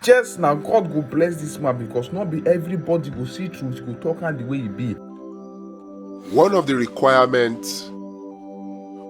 Just now, God go bless this man because not be everybody go see truth, go talk and the way he be. One of the requirements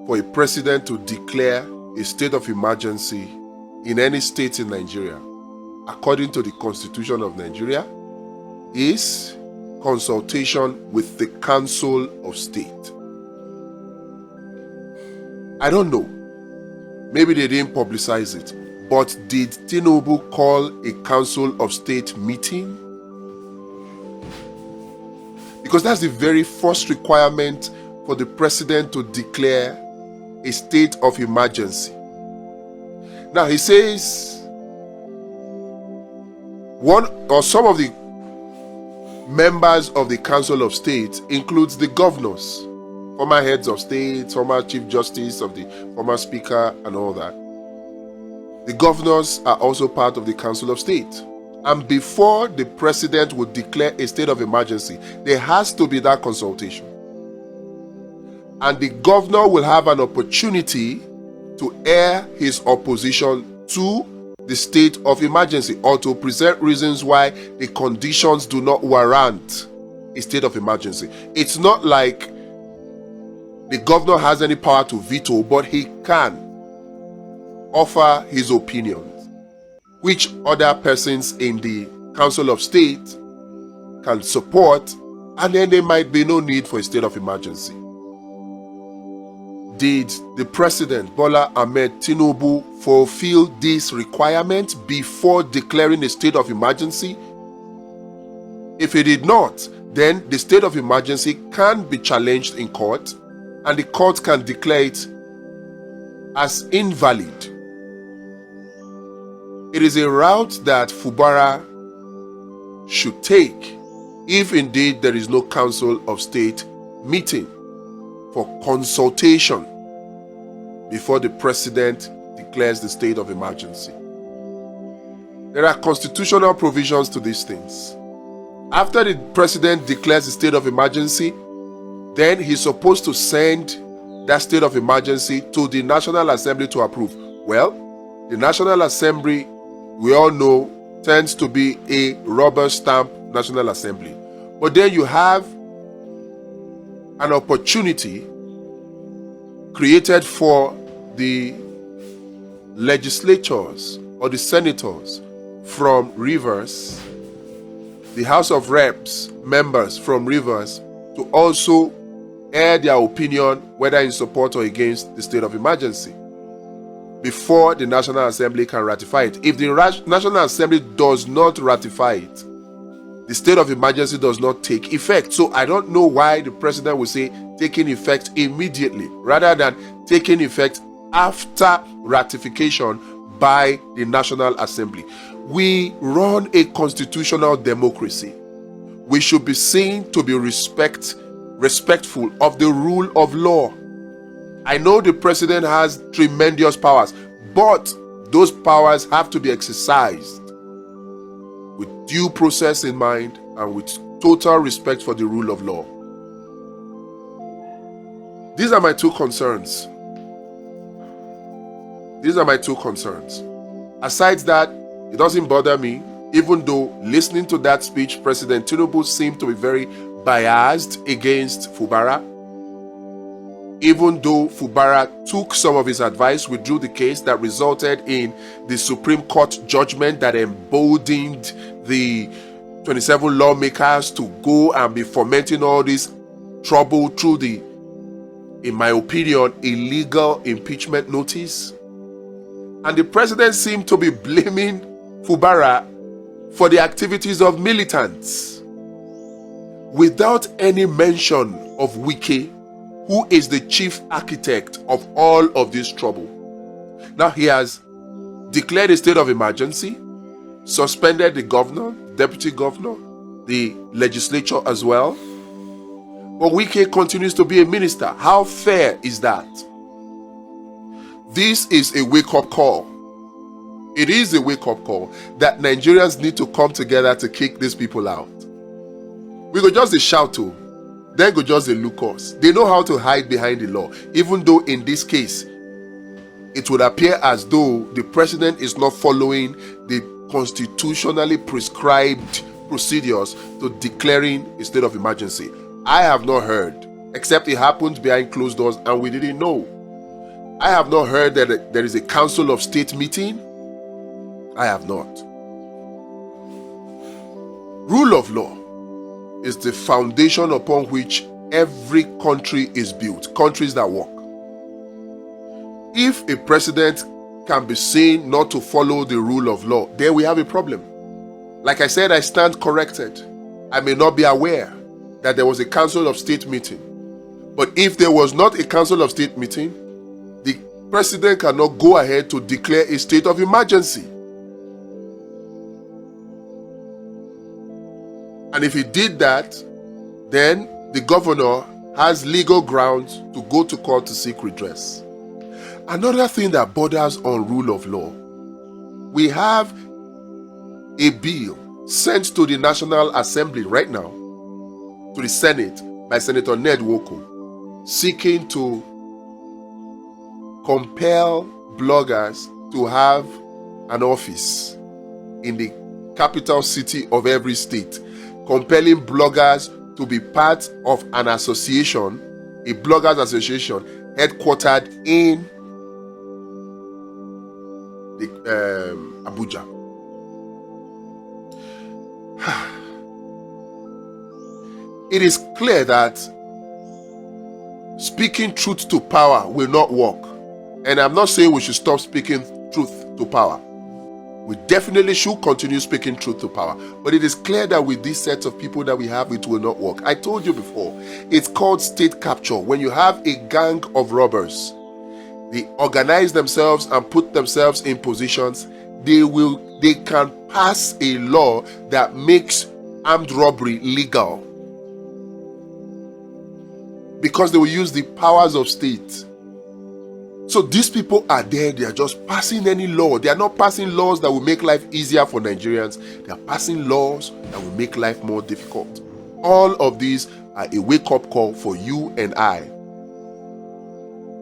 for a president to declare a state of emergency in any state in Nigeria, according to the Constitution of Nigeria, is consultation with the Council of State. I don't know. Maybe they didn't publicize it. But did Tinubu call a Council of State meeting? Because that's the very first requirement for the president to declare a state of emergency. Now he says one or some of the members of the Council of State includes the governors, former heads of state, former chief justice of the former speaker and all that. The governors are also part of the Council of State. And before the president would declare a state of emergency, there has to be that consultation. And the governor will have an opportunity to air his opposition to the state of emergency or to present reasons why the conditions do not warrant a state of emergency. It's not like the governor has any power to veto, but he can offer his opinions, which other persons in the Council of State can support, and then there might be no need for a state of emergency. Did the President Bola Ahmed Tinubu fulfill this requirement before declaring a state of emergency? If he did not, then the state of emergency can be challenged in court, and the court can declare it as invalid. It is a route that Fubara should take if indeed there is no Council of State meeting for consultation before the president declares the state of emergency. There are constitutional provisions to these things. After the president declares the state of emergency, then he's supposed to send that state of emergency to the National Assembly to approve. Well, the National Assembly, we all know, tends to be a rubber stamp National Assembly. But then you have an opportunity created for the legislators or the senators from Rivers, the House of Reps members from Rivers, to also air their opinion whether in support or against the state of emergency before the National Assembly can ratify it. If the National Assembly does not ratify it, the state of emergency does not take effect. So I don't know why the president will say taking effect immediately rather than taking effect after ratification by the National Assembly. We run a constitutional democracy. We should be seen to be respectful of the rule of law. I know the president has tremendous powers, but those powers have to be exercised with due process in mind and with total respect for the rule of law. These are my two concerns. Aside that, it doesn't bother me, even though listening to that speech, President Tinubu seemed to be very biased against Fubara. Even though Fubara took some of his advice, withdrew the case that resulted in the Supreme Court judgment that emboldened the 27 lawmakers to go and be fomenting all this trouble through the, in my opinion, illegal impeachment notice. And the president seemed to be blaming Fubara for the activities of militants without any mention of Wike, who is the chief architect of all of this trouble. Now he has declared a state of emergency, suspended the governor, deputy governor, the legislature as well. But Wike continues to be a minister. How fair is that? This is a wake-up call. It is a wake-up call that Nigerians need to come together to kick these people out. We go just a shout to, then go just a look us. They know how to hide behind the law, even though in this case, it would appear as though the president is not following the constitutionally prescribed procedures to declaring a state of emergency. I have not heard, except it happened behind closed doors and we didn't know. I have not heard that there is a Council of State meeting. I have not. Rule of law is the foundation upon which every country is built, countries that work. If a president can be seen not to follow the rule of law, then we have a problem. Like I said, I stand corrected. I may not be aware that there was a Council of State meeting. But if there was not a Council of State meeting, the president cannot go ahead to declare a state of emergency. And if he did that, then the governor has legal grounds to go to court to seek redress. Another thing that borders on rule of law, we have a bill sent to the National Assembly right now, to the Senate by Senator Ned Nwoko, seeking to compel bloggers to have an office in the capital city of every state, compelling bloggers to be part of an association, a bloggers association headquartered in Abuja. It is clear that speaking truth to power will not work. And I'm not saying we should stop speaking truth to power. We definitely should continue speaking truth to power. But it is clear that with this set of people that we have, it will not work. I told you before, it's called state capture. When you have a gang of robbers, they organize themselves and put themselves in positions, they can pass a law that makes armed robbery legal. Because they will use the powers of state. So these people are there, they are just passing any law. They are not passing laws that will make life easier for Nigerians. They are passing laws that will make life more difficult. All of these are a wake-up call for you and I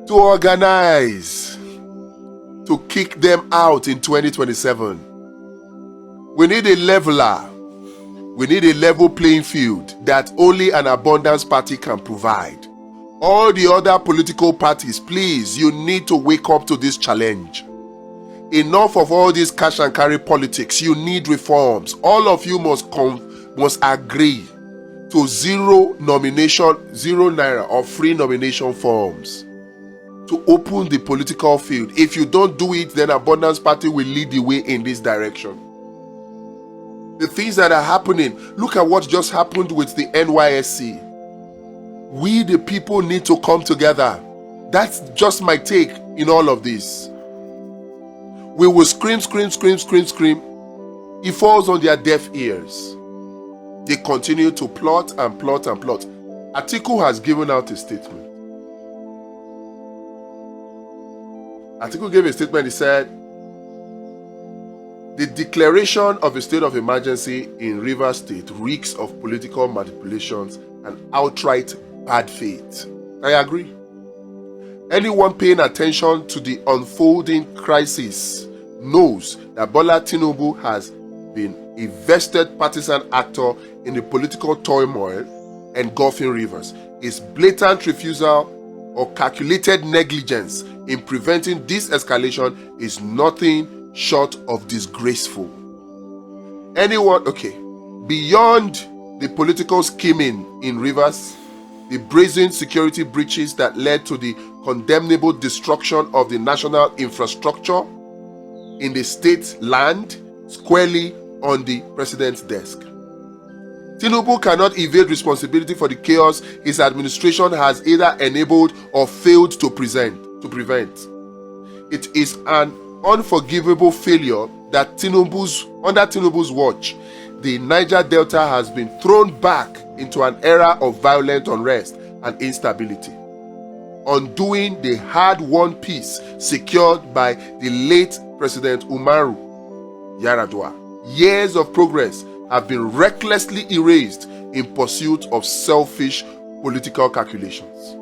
to organize, to kick them out in 2027. We need a leveler. We need a level playing field that only an abundance party can provide. All the other political parties, please, you need to wake up to this challenge. Enough of all this cash and carry politics. You need reforms. All of you must agree to zero naira or free nomination forms to open the political field. If you don't do it, then Abundance Party will lead the way in this direction. The things that are happening, look at what just happened with the NYSC. We the people need to come together. That's just my take in all of this. We will scream. It falls on their deaf ears. They continue to plot. Atiku has given out a statement. Atiku gave a statement. He said, the declaration of a state of emergency in Rivers State reeks of political manipulations and outright bad faith. I agree. Anyone paying attention to the unfolding crisis knows that Bola Tinubu has been a vested partisan actor in the political turmoil engulfing Rivers. His blatant refusal or calculated negligence in preventing this escalation is nothing short of disgraceful. Beyond the political scheming in Rivers, the brazen security breaches that led to the condemnable destruction of the national infrastructure in the state land squarely on the president's desk. Tinubu cannot evade responsibility for the chaos his administration has either enabled or failed to prevent. It is an unforgivable failure that under Tinubu's watch, the Niger Delta has been thrown back into an era of violent unrest and instability, undoing the hard-won peace secured by the late President Umaru Yar'Adua. Years of progress have been recklessly erased in pursuit of selfish political calculations.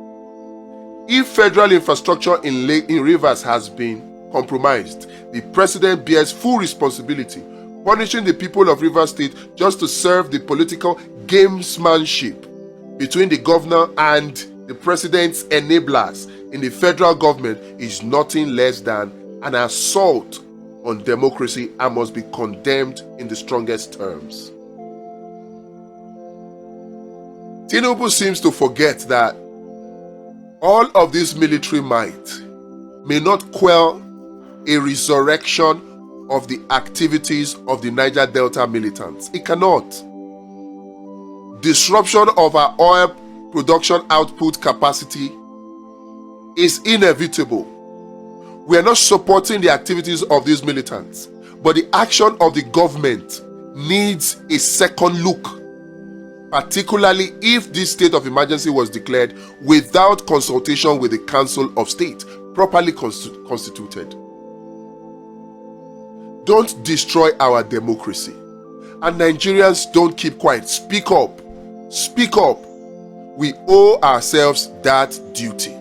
If federal infrastructure in Rivers has been compromised, the president bears full responsibility punishing the people of Rivers State just to serve the political gamesmanship between the governor and the president's enablers in the federal government is nothing less than an assault on democracy and must be condemned in the strongest terms. Tinubu seems to forget that all of this military might may not quell a resurrection of the activities of the Niger Delta militants. It cannot. Disruption of our oil production output capacity is inevitable. We are not supporting the activities of these militants, but the action of the government needs a second look, particularly if this state of emergency was declared without consultation with the Council of State, properly constituted. Don't destroy our democracy. And Nigerians, don't keep quiet. Speak up. Speak up. We owe ourselves that duty.